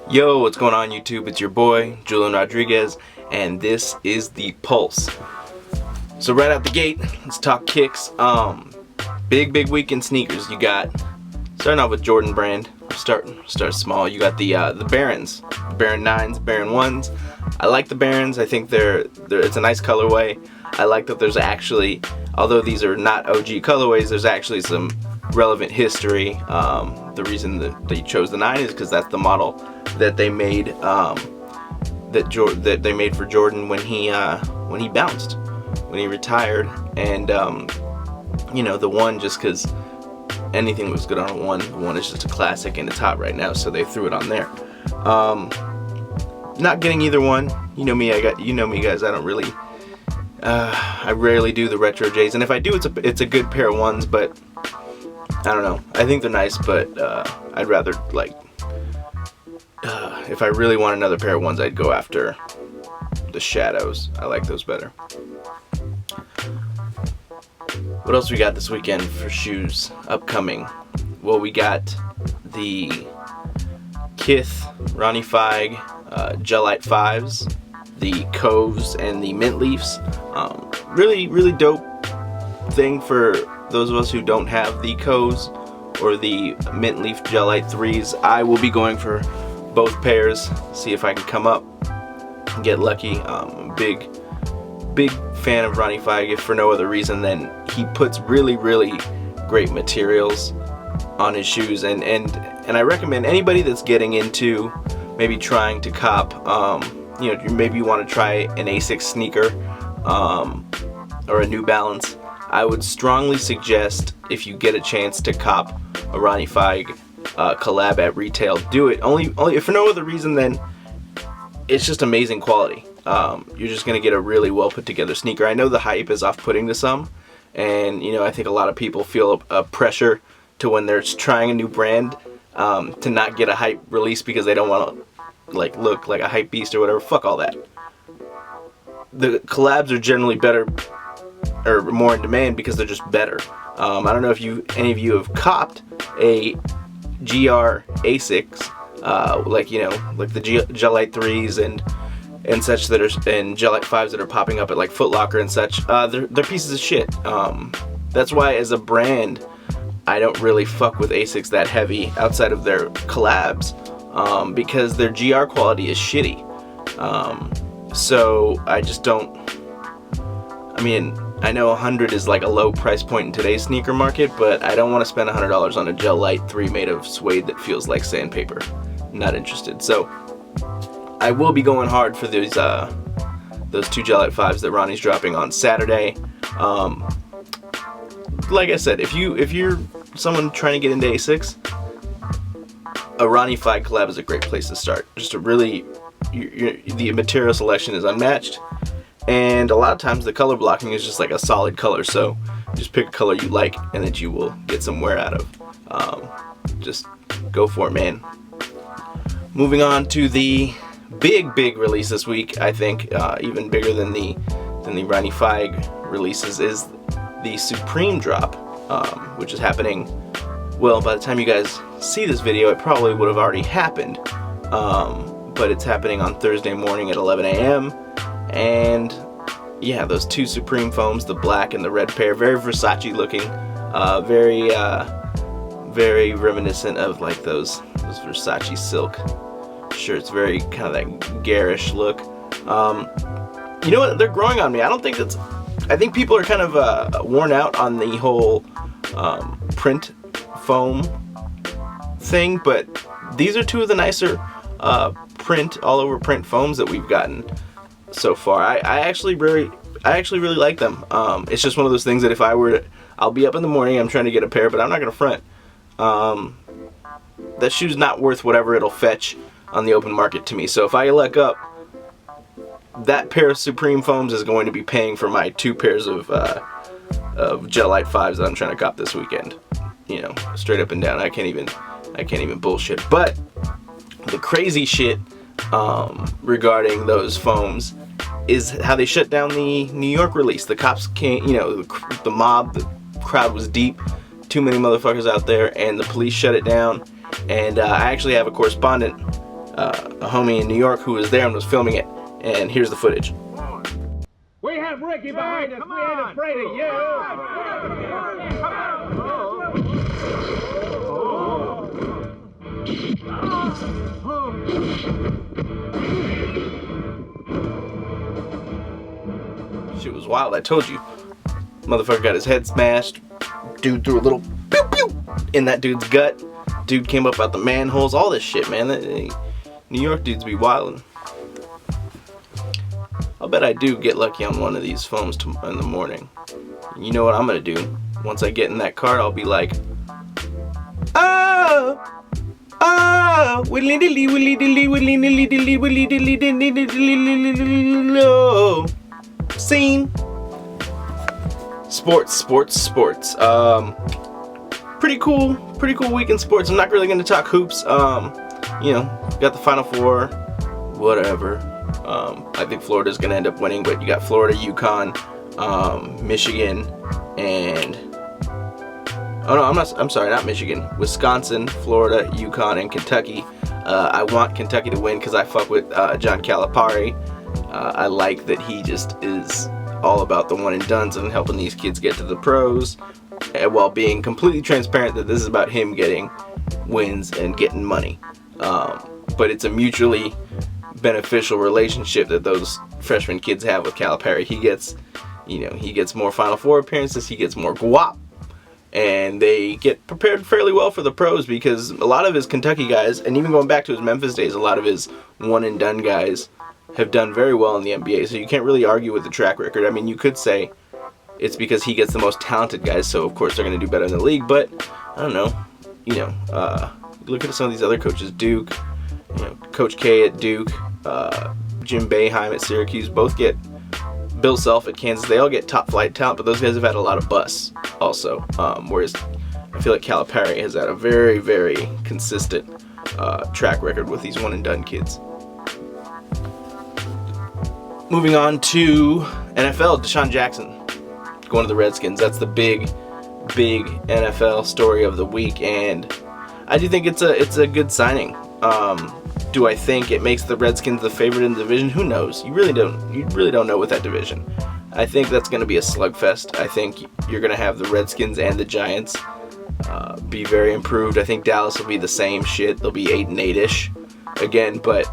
Yo, what's going on YouTube? It's your boy, Julian Rodriguez, and this is The Pulse. So right out the gate, let's talk kicks. Big weekend sneakers. You got, starting off with Jordan brand, start small. You got the Barons, Baron 9s, Baron 1s. I like the Barons. I think it's a nice colorway. I like that there's actually, although these are not OG colorways, there's actually some relevant history. The reason that they chose the 9 is because that's the model that they made that they made for Jordan when he bounced, when he retired, and the 1, just because anything was good on a 1. The 1 is just a classic and it's hot right now, so they threw it on there. Not getting either one. You know me, guys. I don't really. I rarely do the retro J's, and if I do, it's a good pair of ones, but I don't know. I think they're nice, but I'd rather, like, if I really want another pair of ones, I'd go after the Shadows. I like those better. What else we got this weekend for shoes upcoming? Well, we got the Kith, Ronnie Feig, Gelite 5s, the Coves, and the Mint Leafs. Really dope thing for those of us who don't have the Coves or the Mint Leaf Gelite 3s. I will be going for both pairs, see if I can come up and get lucky. I'm a big fan of Ronnie Feig, if for no other reason than he puts really great materials on his shoes, and I recommend anybody that's getting into maybe trying to cop, maybe you want to try an Asics sneaker or a New Balance. I would strongly suggest, if you get a chance to cop a Ronnie Feig collab at retail, do it. Only if for no other reason than it's just amazing quality. You're just gonna get a really well put together sneaker. I know the hype is off-putting to some, and I think a lot of people feel a pressure to, when they're trying a new brand, to not get a hype release because they don't want to look like a hype beast or whatever. Fuck all that. The collabs are generally better or more in demand because they're just better. I don't know if any of you have copped a GR Asics, like the Gelite 3s and such that are, and Gelite 5s that are popping up at like Foot Locker and such. They're pieces of shit. That's why, as a brand, I don't really fuck with Asics that heavy outside of their collabs, because their GR quality is shitty. So I just don't. I mean, I know 100 is like a low price point in today's sneaker market, but I don't want to spend $100 on a Gelite 3 made of suede that feels like sandpaper. Not interested. So I will be going hard for those 2 Gelite 5s that Ronnie's dropping on Saturday. Like I said, if you're someone trying to get into Asics, a Ronnie Feig collab is a great place to start. Just a really, the material selection is unmatched, and a lot of times the color blocking is just like a solid color. So just pick a color you like and that you will get some wear out of. Just go for it, man. Moving on to the big release this week, I think even bigger than the Ronnie Feig releases, is the Supreme drop, which is happening. Well, by the time you guys see this video, it probably would have already happened, but it's happening on Thursday morning at 11 a.m. And yeah, those 2 Supreme foams, the black and the red pair, very Versace looking, very reminiscent of like those Versace silk shirts, very kind of that garish look. You know what? They're growing on me. I think people are kind of worn out on the whole print foam thing, but these are 2 of the nicer all over print foams that we've gotten so far. I actually really like them. It's just one of those things that if I were to, I'll be up in the morning, I'm trying to get a pair, but I'm not gonna front. That shoe's not worth whatever it'll fetch on the open market to me. So if I luck up, that pair of Supreme foams is going to be paying for my 2 pairs of Gelite 5s that I'm trying to cop this weekend. Straight up and down. I can't even bullshit. But the crazy shit regarding those foams is how they shut down the New York release. The cops can't, the mob, the crowd was deep. too many motherfuckers out there, and the police shut it down. And I actually have a correspondent, a homie in New York, who was there and was filming it. And here's the footage. We have Ricky behind us. We ain't afraid of you. Shit was wild, I told you. Motherfucker got his head smashed. Dude threw a little pew pew in that dude's gut. Dude came up out the manholes. All this shit, man. New York dudes be wildin'. I'll bet I do get lucky on one of these phones in the morning. You know what I'm gonna do? Once I get in that car, I'll be like, oh, willy dilly, willy dilly, willy dilly dilly, willy dilly dilly dilly dilly. Scene. Sports. Pretty cool week in sports. I'm not really gonna talk hoops. Got the Final Four, whatever. I think Florida's gonna end up winning, but you got Florida, UConn, Michigan, and I'm sorry, not Michigan. Wisconsin, Florida, UConn, and Kentucky. I want Kentucky to win because I fuck with John Calipari. I like that he just is all about the one and dones and helping these kids get to the pros, while being completely transparent that this is about him getting wins and getting money. But it's a mutually beneficial relationship that those freshman kids have with Calipari. He gets more Final Four appearances, he gets more guap, and they get prepared fairly well for the pros because a lot of his Kentucky guys, and even going back to his Memphis days, a lot of his one and done guys have done very well in the NBA, so you can't really argue with the track record. I mean, you could say it's because he gets the most talented guys, so of course they're going to do better in the league, but I don't know. Look at some of these other coaches. Duke, Coach K at Duke, Jim Boeheim at Syracuse, both get Bill Self at Kansas. They all get top flight talent, but those guys have had a lot of busts also. Whereas I feel like Calipari has had a very, very consistent track record with these one and done kids. Moving on to NFL, Desean Jackson going to the Redskins. That's the big NFL story of the week, and I do think it's a good signing. Do I think it makes the Redskins the favorite in the division? Who knows? You really don't know with that division. I think that's going to be a slugfest. I think you're going to have the Redskins and the Giants be very improved. I think Dallas will be the same shit. They'll be 8-8-ish again, but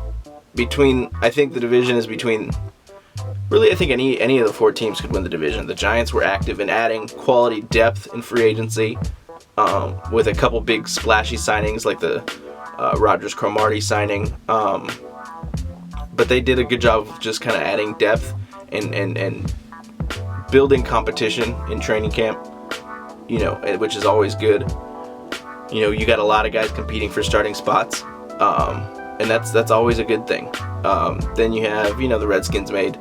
I think the division is between. Really, I think any of the four teams could win the division. The Giants were active in adding quality depth in free agency with a couple big splashy signings like the Rodgers Cromartie signing. But they did a good job of just kind of adding depth and building competition in training camp, which is always good. You got a lot of guys competing for starting spots, and that's always a good thing. Then you have, the Redskins made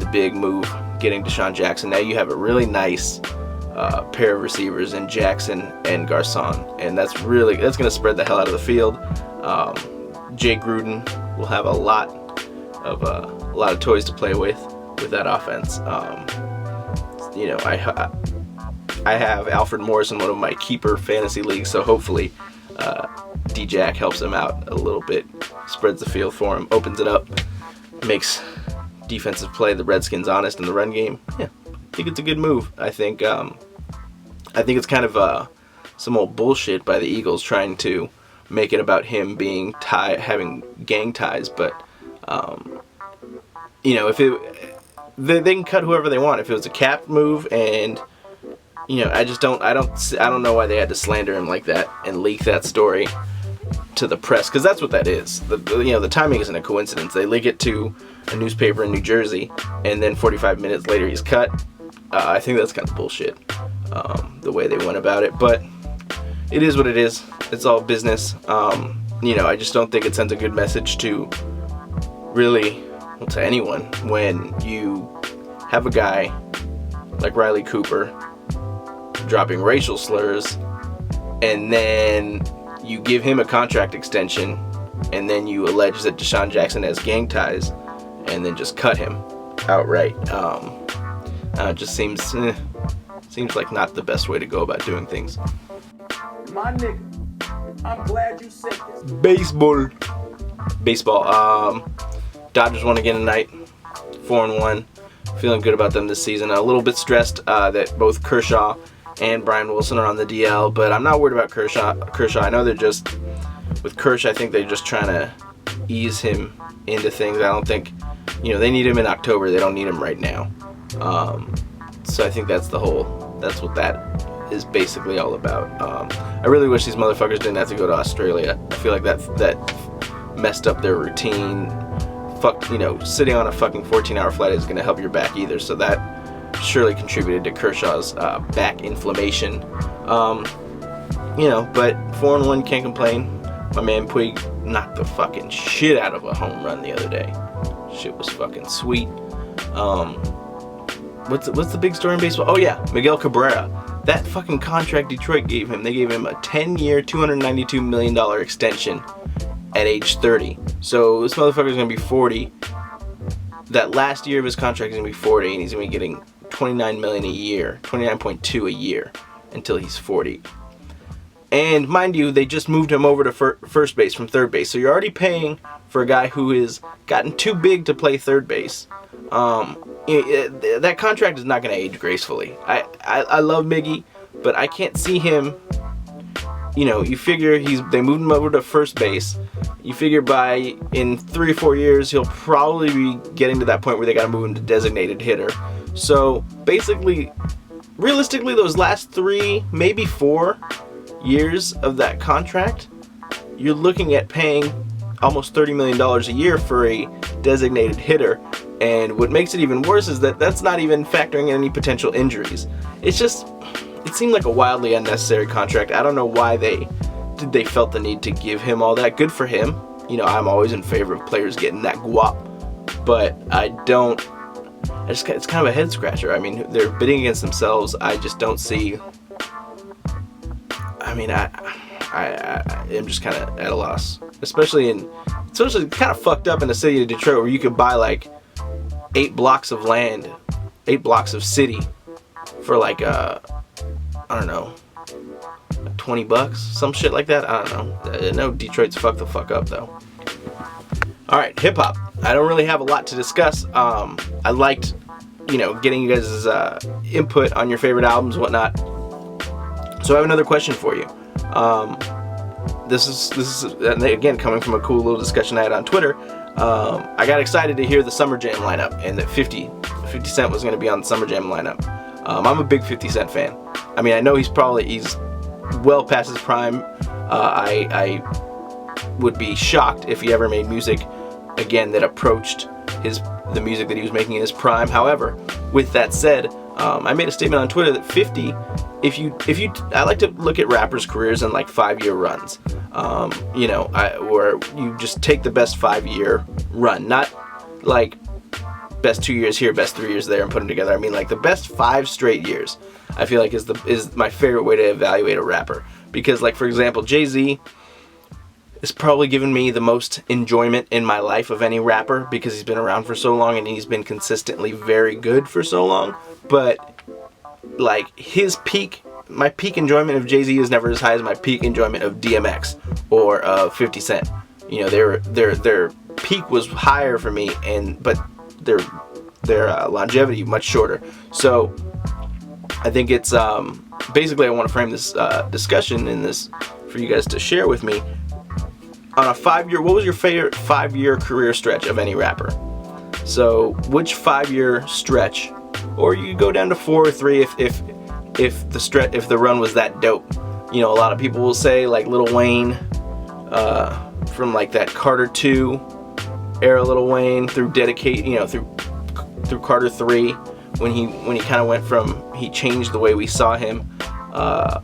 the big move getting Desean Jackson. Now you have a really nice pair of receivers in Jackson and Garcon, and that's going to spread the hell out of the field. Jay Gruden will have a lot of toys to play with that offense. I have Alfred Morris in one of my keeper fantasy leagues, so hopefully D-Jack helps him out a little bit, spreads the field for him, opens it up, makes defensive play the Redskins honest in the run game. Yeah, I think it's a good move. I think it's kind of some old bullshit by the Eagles trying to make it about him being having gang ties, but if they can cut whoever they want. If it was a cap move, and I don't know why they had to slander him like that and leak that story to the press, because that's what that is. The timing isn't a coincidence. They leak it to a newspaper in New Jersey, and then 45 minutes later he's cut. I think that's kind of bullshit, the way they went about it, but it is what it is. It's all business. I just don't think it sends a good message to anyone when you have a guy like Riley Cooper dropping racial slurs, and then you give him a contract extension, and then you allege that Desean Jackson has gang ties, and then just cut him outright. It just seems Seems like not the best way to go about doing things. My nigga, I'm glad you said this. Baseball. Dodgers won again tonight, 4-1. Feeling good about them this season. A little bit stressed that both Kershaw and Brian Wilson are on the DL, but I'm not worried about Kershaw. I know they're just, with Kershaw, I think they're just trying to ease him into things. I don't think, they need him in October. They don't need him right now. So I think that's what that is basically all about. I really wish these motherfuckers didn't have to go to Australia. I feel like that messed up their routine. Sitting on a fucking 14-hour flight is going to help your back either. So that surely contributed to Kershaw's back inflammation. But 4-1, can't complain. My man Puig knocked the fucking shit out of a home run the other day. Shit was fucking sweet. What's the big story in baseball? Oh yeah, Miguel Cabrera. That fucking contract Detroit gave him. They gave him a 10-year, $292 million extension at age 30. So this motherfucker's gonna be 40. That last year of his contract is gonna be 40, and he's gonna be getting $29 million a year, $29.2 a year until he's 40. And mind you, they just moved him over to first base from third base. So you're already paying for a guy who has gotten too big to play third base. That contract is not going to age gracefully. I love Miggy, but I can't see him. You figure they moved him over to first base. You figure in 3 or 4 years he'll probably be getting to that point where they got to move him to designated hitter. So basically, realistically, those last 3, maybe 4 years of that contract, you're looking at paying almost $30 million a year for a designated hitter. And what makes it even worse is that that's not even factoring in any potential injuries. It seemed like a wildly unnecessary contract. I don't know why they felt the need to give him all that. Good for him. I'm always in favor of players getting that guap, but it's kind of a head scratcher. I mean, they're bidding against themselves. I just don't see. I mean, I'm just kind of at a loss, especially kind of fucked up in the city of Detroit, where you could buy like 8 blocks of land, 8 blocks of city for like I don't know, $20, some shit like that. I don't know. I know Detroit's fucked the fuck up though. All right, hip hop. I don't really have a lot to discuss. I liked, getting you guys' input on your favorite albums, whatnot. So I have another question for you. This is again coming from a cool little discussion I had on Twitter. I got excited to hear the Summer Jam lineup, and that 50 Cent was going to be on the Summer Jam lineup. I'm a big 50 Cent fan. I mean, I know he's well past his prime. I would be shocked if he ever made music again that approached the music that he was making in his prime. However, with that said, I made a statement on Twitter that 50. I like to look at rappers' careers in like 5-year runs. Where you just take the best 5-year run, not like best 2 years here, best 3 years there, and put them together. I mean like the best 5 straight years. I feel like is my favorite way to evaluate a rapper, because like for example, Jay-Z has probably given me the most enjoyment in my life of any rapper, because he's been around for so long and he's been consistently very good for so long. But like my peak enjoyment of Jay-Z is never as high as my peak enjoyment of DMX or 50 Cent. Their peak was higher for me, but their longevity much shorter. So I think it's basically I want to frame this discussion in this for you guys to share with me. On a 5-year, what was your favorite 5-year career stretch of any rapper? So which 5-year stretch, or you could go down to 4 or 3 if the run was that dope. A lot of people will say like Lil Wayne, from like that Carter 2 era, Lil Wayne through through Carter 3, when he kind of went from, he changed the way we saw him, or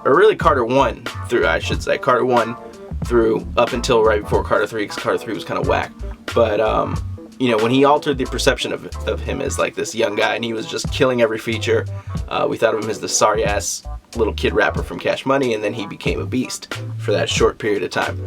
really Carter 1 through, I should say, Carter 1 through up until right before Carter 3, because Carter 3 was kind of whack. But when he altered the perception of him as like this young guy, and he was just killing every feature. We thought of him as the sorry ass little kid rapper from Cash Money, and then he became a beast for that short period of time.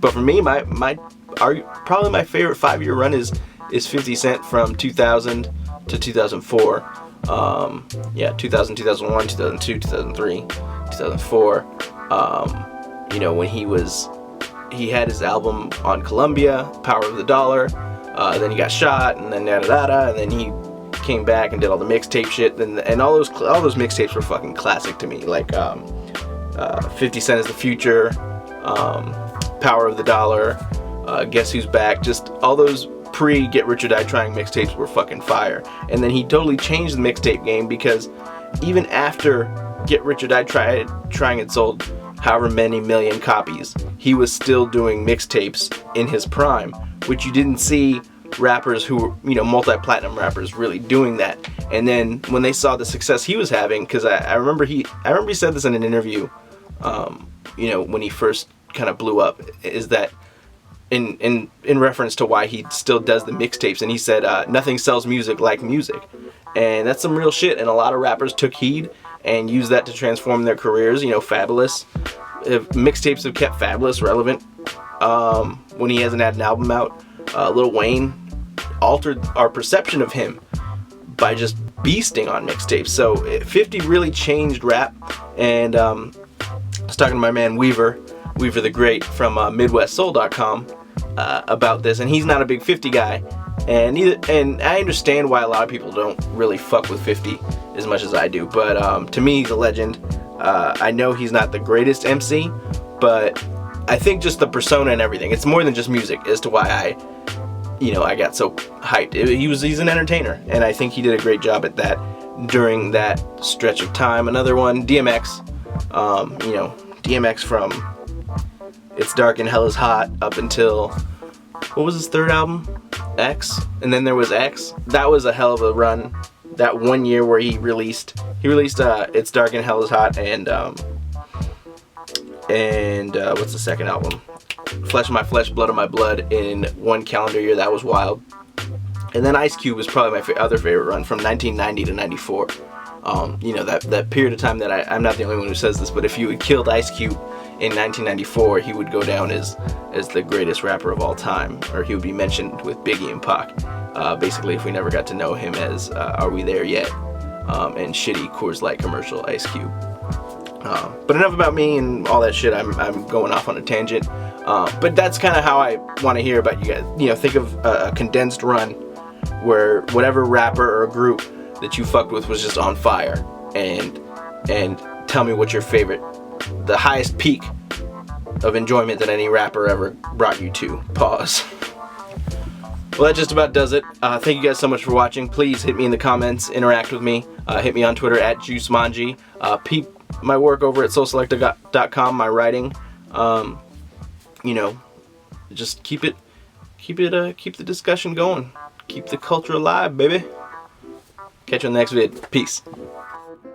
But for me, probably my favorite 5-year run is 50 Cent from 2000 to 2004. Yeah, 2000, 2001, 2002, 2003, 2004. You know, when he had his album on Columbia, Power of the Dollar. Then he got shot, and then da-da-da-da, and then he came back and did all the mixtape shit. And all those mixtapes were fucking classic to me. Like 50 Cent is the Future, Power of the Dollar, Guess Who's Back. Just all those pre-Get Rich or Die Trying mixtapes were fucking fire. And then he totally changed the mixtape game, because even after Get Rich or Die Trying had sold however many million copies, he was still doing mixtapes in his prime, which you didn't see rappers who were, you know, multi-platinum rappers really doing that. And then when they saw the success he was having, because I remember he said this in an interview, you know, when he first kind of blew up, is that in reference to why he still does the mixtapes, and he said nothing sells music like music. And that's some real shit, and a lot of rappers took heed and used that to transform their careers. You know, Fabulous, mixtapes have kept Fabulous relevant when he hasn't had an album out. Lil Wayne altered our perception of him by just beasting on mixtapes. So 50 really changed rap. And I was talking to my man Weaver the Great from MidwestSoul.com about this, and he's not a big 50 guy. And I understand why a lot of people don't really fuck with 50 as much as I do. But to me, he's a legend. I know he's not the greatest MC, but I think just the persona and everything, it's more than just music as to why I got so hyped. He's an entertainer, and I think he did a great job at that during that stretch of time. Another one, DMX. DMX from It's Dark and Hell is Hot up until, what was his third album? X. And then there was X. That was a hell of a run. That 1 year where he released It's Dark and Hell is Hot and what's the second album? Flesh of My Flesh, Blood of My Blood in one calendar year. That was wild. And then Ice Cube was probably my other favorite run from 1990 to 94. That period of time that I'm not the only one who says this, but if you had killed Ice Cube in 1994, he would go down as the greatest rapper of all time, or he would be mentioned with Biggie and Pac. Basically, if we never got to know him as Are We There Yet? And shitty Coors Light commercial Ice Cube. But enough about me and all that shit. I'm going off on a tangent. But that's kind of how I want to hear about you guys. Think of a condensed run where whatever rapper or group that you fucked with was just on fire, and tell me what's your favorite, the highest peak of enjoyment that any rapper ever brought you to. Pause. Well, that just about does it. Thank you guys so much for watching. Please hit me in the comments, interact with me. Hit me on Twitter at JuiceManji. Peep my work over at soulselector.com, my writing. Just keep the discussion going. Keep the culture alive, baby. Catch you on the next vid. Peace.